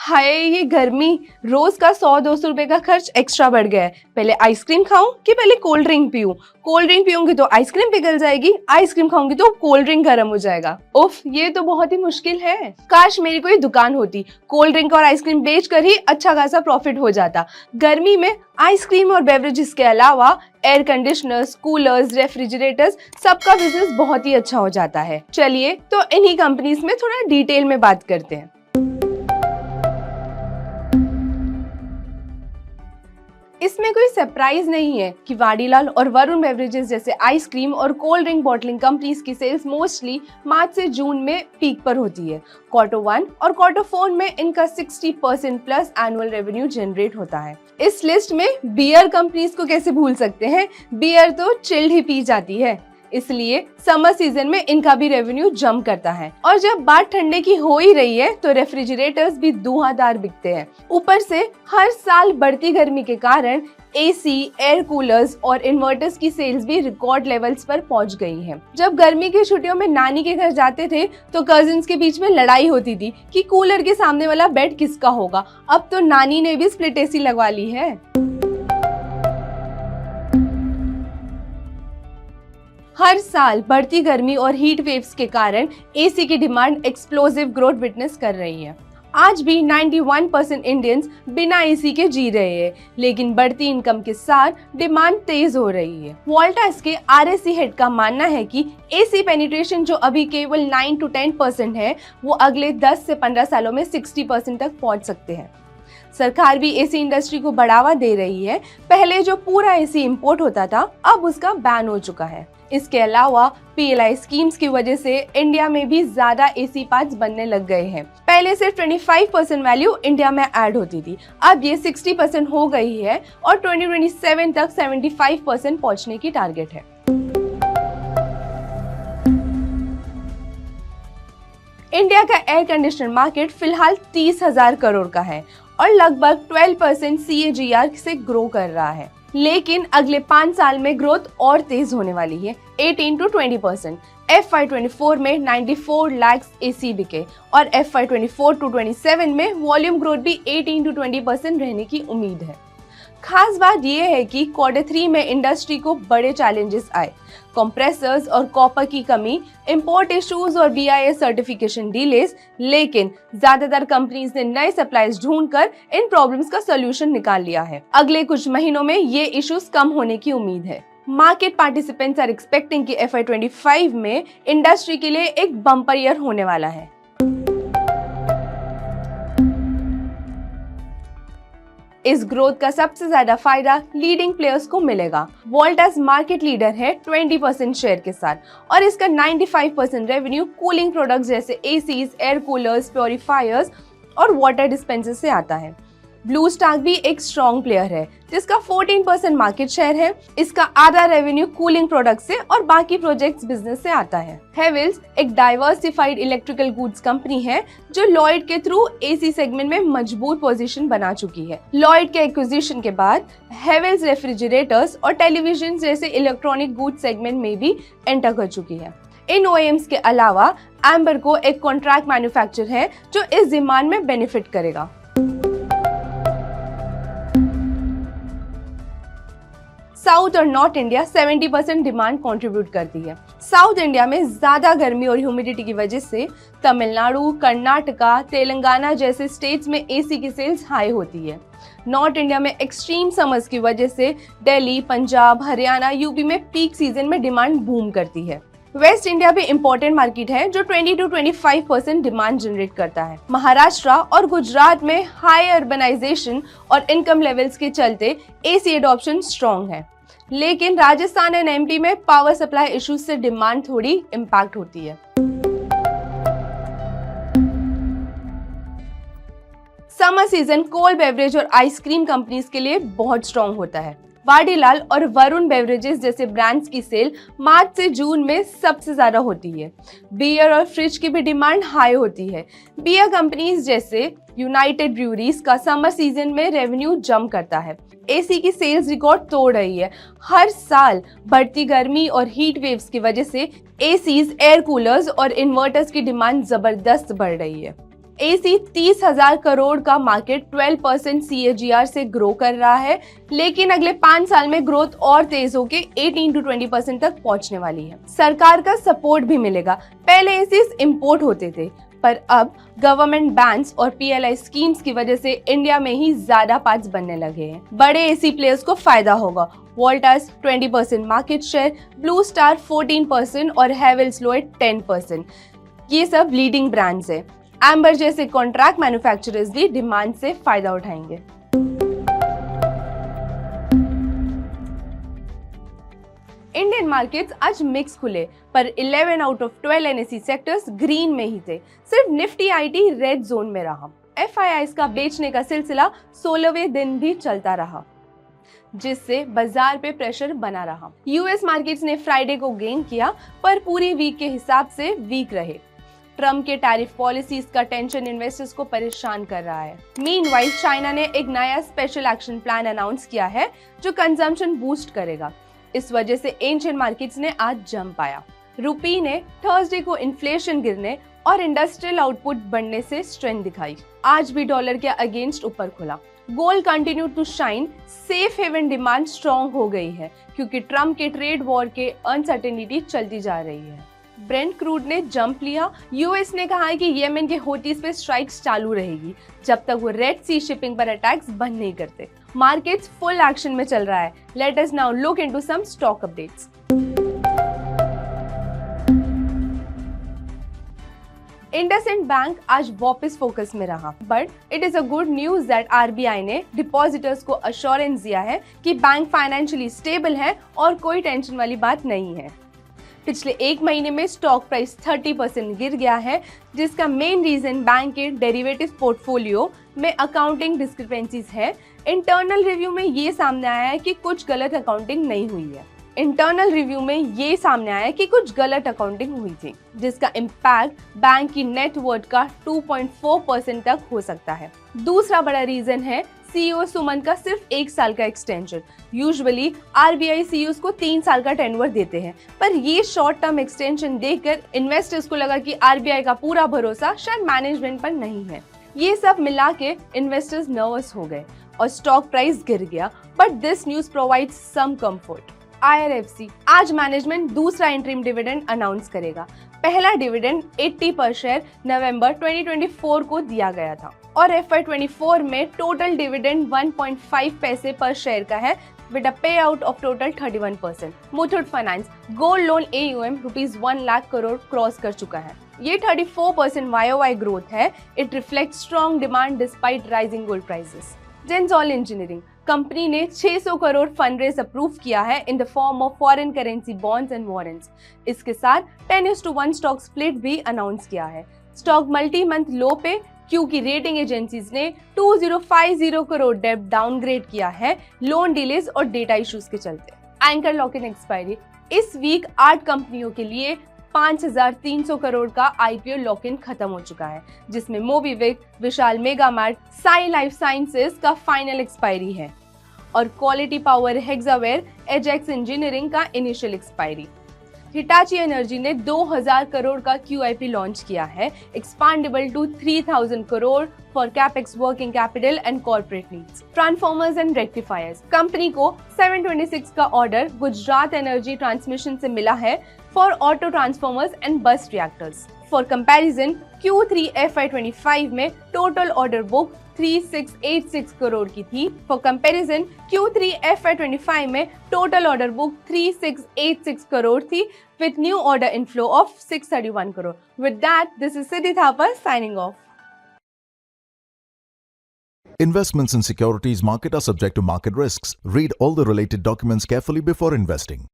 हाय ये गर्मी, रोज का 100-200 रुपए का खर्च एक्स्ट्रा बढ़ गया है। पहले आइसक्रीम खाऊं कि पहले कोल्ड ड्रिंक पीऊं? कोल्ड ड्रिंक पीऊंगी तो आइसक्रीम पिघल जाएगी, आइसक्रीम खाऊंगी तो कोल्ड ड्रिंक गर्म हो जाएगा। उफ, ये तो बहुत ही मुश्किल है। काश मेरी कोई दुकान होती, कोल्ड ड्रिंक और आइसक्रीम बेच कर ही अच्छा खासा प्रॉफिट हो जाता। गर्मी में आइसक्रीम और बेवरेजेस के अलावा एयर कंडीशनर्स, कूलर्स, रेफ्रिजरेटर्स, सबका बिजनेस बहुत ही अच्छा हो जाता है। चलिए तो इन्हीं कंपनीज में थोड़ा डिटेल में बात करते हैं। इसमें कोई सरप्राइज नहीं है कि वाडीलाल और वरुण बेवरेजेस जैसे आइसक्रीम और कोल्ड ड्रिंक बॉटलिंग कंपनीज की सेल्स मोस्टली मार्च से जून में पीक पर होती है। Q1 और Q4 में इनका 60% प्लस एनुअल रेवेन्यू जनरेट होता है। इस लिस्ट में बियर कंपनीज को कैसे भूल सकते हैं? बियर तो चिल्ड ही पी जाती है, इसलिए समर सीजन में इनका भी रेवेन्यू जंप करता है। और जब बात ठंडे की हो ही रही है तो रेफ्रिजरेटर्स भी धुआंधार बिकते हैं। ऊपर से हर साल बढ़ती गर्मी के कारण एसी, एयर कूलर्स और इन्वर्टर्स की सेल्स भी रिकॉर्ड लेवल्स पर पहुंच गई हैं। जब गर्मी की छुट्टियों में नानी के घर जाते थे तो कजिन्स के बीच में लड़ाई होती थी कि कूलर के सामने वाला बेड किसका होगा। अब तो नानी ने भी स्प्लिट एसी लगवा ली है। हर साल बढ़ती गर्मी और हीट वेव्स के कारण एसी की डिमांड एक्सप्लोसिव ग्रोथ विटनेस कर रही है। आज भी 91% इंडियंस बिना एसी के जी रहे हैं, लेकिन बढ़ती इनकम के साथ डिमांड तेज हो रही है। वोल्टास के आरएससी हेड का मानना है कि एसी पेनिट्रेशन जो अभी केवल 9 to 10% है, वो अगले 10 से 15 सालों में 60% तक पहुंच सकते हैं। सरकार भी एसी इंडस्ट्री को बढ़ावा दे रही है। पहले जो पूरा एसी इंपोर्ट होता था, अब उसका बैन हो चुका है। इसके अलावा पीएलआई स्कीम्स की वजह से इंडिया में भी ज्यादा एसी पार्ट्स बनने लग गए हैं। पहले सिर्फ 25% वैल्यू इंडिया में ऐड होती थी, अब ये 60% हो गई है और 2027 तक 75% पहुंचने की टारगेट है। इंडिया का एयर कंडीशनर मार्केट फिलहाल 30,000 करोड़ का है और लगभग 12% CAGR से ग्रो कर रहा है, लेकिन अगले 5 साल में ग्रोथ और तेज होने वाली है, 18 to 20%। FY24 में 94 लाख एसी बिके और FY24 to 27 में वॉल्यूम ग्रोथ भी 18 to 20% रहने की उम्मीद है। खास बात यह है कि Q3 में इंडस्ट्री को बड़े चैलेंजेस आए। कंप्रेसर्स और कॉपर की कमी, इंपोर्ट इश्यूज और BIS सर्टिफिकेशन डिलेस, लेकिन ज्यादातर कंपनीज ने नए सप्लाईज ढूंढकर इन प्रॉब्लम्स का सोल्यूशन निकाल लिया है। अगले कुछ महीनों में ये इश्यूज कम होने की उम्मीद है। मार्केट पार्टिसिपेंट्स आर एक्सपेक्टिंग कि FY25 में इंडस्ट्री के लिए एक बम्पर ईयर होने वाला है। इस ग्रोथ का सबसे ज्यादा फायदा लीडिंग प्लेयर्स को मिलेगा। वोल्टास मार्केट लीडर है 20% शेयर के साथ और इसका 95% रेवेन्यू कूलिंग प्रोडक्ट्स जैसे एसीज, एयर कूलर्स, प्योरीफायर्स और वाटर डिस्पेंसर से आता है। ब्लू स्टार भी एक स्ट्रॉन्ग प्लेयर है जिसका 14% मार्केट शेयर है। इसका आधा रेवेन्यू कूलिंग प्रोडक्ट से और बाकी प्रोजेक्ट्स बिजनेस से आता है। हेवेल्स एक डाइवर्सिफाइड इलेक्ट्रिकल गुड्स कंपनी है जो लॉयड के थ्रू एसी सेगमेंट में मजबूत पोजीशन बना चुकी है। लॉयड के एक्विजिशन के बाद हेवेल्स रेफ्रिजरेटर्स और टेलीविजन जैसे इलेक्ट्रॉनिक गुड्स सेगमेंट में भी एंटर कर चुकी है। इन OEMs के अलावा एम्बरको एक कॉन्ट्रैक्ट मैन्युफैक्चरर है जो इस डिमांड में बेनिफिट करेगा। साउथ और नॉर्थ इंडिया 70% डिमांड कंट्रीब्यूट करती है। साउथ इंडिया में ज्यादा गर्मी और ह्यूमिडिटी की वजह से तमिलनाडु, कर्नाटका, तेलंगाना जैसे स्टेट्स में एसी की सेल्स हाई होती है। नॉर्थ इंडिया में एक्सट्रीम समर्स की वजह से दिल्ली, पंजाब, हरियाणा, यूपी में पीक सीजन में डिमांड बूम करती है। वेस्ट इंडिया भी इम्पोर्टेंट मार्केट है जो 20 to 25% डिमांड जनरेट करता है। महाराष्ट्र और गुजरात में हाई अर्बनाइजेशन और इनकम लेवल्स के चलते एसी एडॉप्शन स्ट्रॉन्ग है, लेकिन राजस्थान एंड MP में पावर सप्लाई इश्यूज से डिमांड थोड़ी इम्पैक्ट होती है। समर सीजन कोल्ड बेवरेज और आइसक्रीम कंपनीज के लिए बहुत स्ट्रॉन्ग होता है। वाडीलाल और वरुण बेवरेजेस जैसे ब्रांड्स की सेल मार्च से जून में सबसे ज्यादा होती है। बियर और फ्रिज की भी डिमांड हाई होती है। बियर कंपनीज जैसे यूनाइटेड ब्रूअरीज का समर सीजन में रेवेन्यू जंप करता है। एसी की सेल्स रिकॉर्ड तोड़ रही है। हर साल बढ़ती गर्मी और हीट वेव्स की वजह से एसीज, एयर कूलर्स और इन्वर्टर्स की डिमांड जबरदस्त बढ़ रही है। एसी 30,000 करोड़ का मार्केट 12% CAGR से ग्रो कर रहा है, लेकिन अगले 5 साल में ग्रोथ और तेज होकर 18 to 20% तक पहुंचने वाली है। सरकार का सपोर्ट भी मिलेगा। पहले एसी इंपोर्ट होते थे, पर अब गवर्नमेंट बैंस और PLI स्कीम्स की वजह से इंडिया में ही ज्यादा पार्ट्स बनने लगे हैं। बड़े एसी प्लेयर्स को फायदा होगा। Voltas 20% market share, blue star 14% और हेवेल्स लोएड 10%। ये सब लीडिंग ब्रांड्स है। एम्बर जैसे कॉन्ट्रैक्ट मैन्युफैक्चरर्स भी डिमांड से फायदा उठाएंगे। इंडियन मार्केट्स आज मिक्स खुले, पर 11 out of 12 NSE sectors green में ही थे। सिर्फ निफ्टी IT रेड जोन में रहा। FIIs का बेचने का सिलसिला 16वें दिन भी चलता रहा, जिससे बाजार पे प्रेशर बना रहा। US मार्केट्स ने फ्राइडे को गेन किया, पर पूरी वीक के हिसाब से वीक रहे। ट्रम्प के टैरिफ पॉलिसीज का टेंशन इन्वेस्टर्स को परेशान कर रहा है। मीनवाइल चाइना ने एक नया स्पेशल एक्शन प्लान अनाउंस किया है जो कंजम्पशन बूस्ट करेगा। इस वजह से एशियन मार्केट्स ने आज जंप आया। रुपी ने थर्सडे को इन्फ्लेशन गिरने और इंडस्ट्रियल आउटपुट बढ़ने से स्ट्रेंथ दिखाई। आज भी डॉलर के अगेंस्ट ऊपर खुला। Gold continue to shine. Safe haven demand strong हो गई है क्योंकि ट्रम्प के ट्रेड वॉर के अनसर्टेनिटी चलती जा रही है। ब्रेंट क्रूड ने जंप लिया। यूएस ने कहा है कि येमेन के होतीज पे स्ट्राइक्स चालू रहेगी जब तक वो रेड सी शिपिंग पर अटैक्स बंद नहीं करते। मार्केट्स फुल एक्शन में चल रहा है। Let us now look into some stock updates. IndusInd bank आज वापस फोकस में रहा, but it is a good news that RBI ने डिपॉजिटर्स को अश्योरेंस दिया है कि बैंक फाइनेंशियली स्टेबल है और कोई टेंशन वाली बात नहीं है। पिछले एक महीने में स्टॉक प्राइस 30% गिर गया है, जिसका मेन रीजन बैंक के डेरिवेटिव पोर्टफोलियो में अकाउंटिंग डिस्क्रिपेंसीज है। इंटरनल रिव्यू में ये सामने आया है कि कुछ गलत अकाउंटिंग हुई थी, जिसका इम्पैक्ट बैंक की नेटवर्थ का 2.4% तक हो सकता है। दूसरा बड़ा रीजन है CEO सुमन का सिर्फ 1 साल का एक्सटेंशन। यूजुअली RBI CEOs को 3 साल का टेन्योर देते हैं, पर ये शॉर्ट टर्म एक्सटेंशन देखकर इन्वेस्टर्स को लगा कि RBI का पूरा भरोसा शायद मैनेजमेंट पर नहीं है। ये सब मिला के इन्वेस्टर्स नर्वस हो गए और स्टॉक प्राइस गिर गया, but this news provides some comfort. IRFC आज मैनेजमेंट दूसरा इंटरिम डिविडेंड अनाउंस करेगा। पहला डिविडेंड 80 पर शेयर नवंबर 2024 को दिया गया था और FY24 में टोटल डिविडेंड 1.5 पैसे पर शेयर का है with a payout of total 31%। Muthoot finance gold loan AUM rupees 1 lakh crore cross कर चुका है। ये 34% YOY ग्रोथ है। It reflect strong demand despite rising gold prices. Gensol engineering company ने 600 करोड़ फंड रेज अप्रूव किया है in the form of foreign currency bonds and warrants. इसके साथ 10:1 स्टॉक स्प्लिट भी अनाउंस किया है। स्टॉक मल्टी मंथ लो पे क्योंकि रेटिंग एजेंसीज ने 2050 करोड़ डेब्ट डाउनग्रेड किया है लोन डिलेज और डेटा इश्यूज के चलते। Anchor lock in expiry. इस वीक 8 कंपनियों के लिए 5,300 करोड़ का IPO लॉक इन खत्म हो चुका है, जिसमें MobiKwik, Vishal Mega Mart, Sai Life Sciences का फाइनल एक्सपायरी है और Quality Power, Hexaware, Ajax Engineering का इनिशियल एक्सपायरी। हिटाची एनर्जी ने 2,000 करोड़ का QIP लॉन्च किया है, expandable to 3,000 crore for capex, working capital and corporate needs. Transformers and rectifiers company को 726 का ऑर्डर गुजरात एनर्जी ट्रांसमिशन से मिला है फॉर ऑटो ट्रांसफॉर्मर्स एंड बस reactors. For comparison Q3 FY25 में टोटल ऑर्डर बुक 3686 करोड़ की थी। फॉर कंपैरिजन Q3 FY25 में टोटल ऑर्डर बुक 3686 करोड़ थी with new order inflow of 631 crore. With that, this is Siddhi Thapar signing off. Investments in securities market are subject to market risks. Read all the related documents carefully before investing.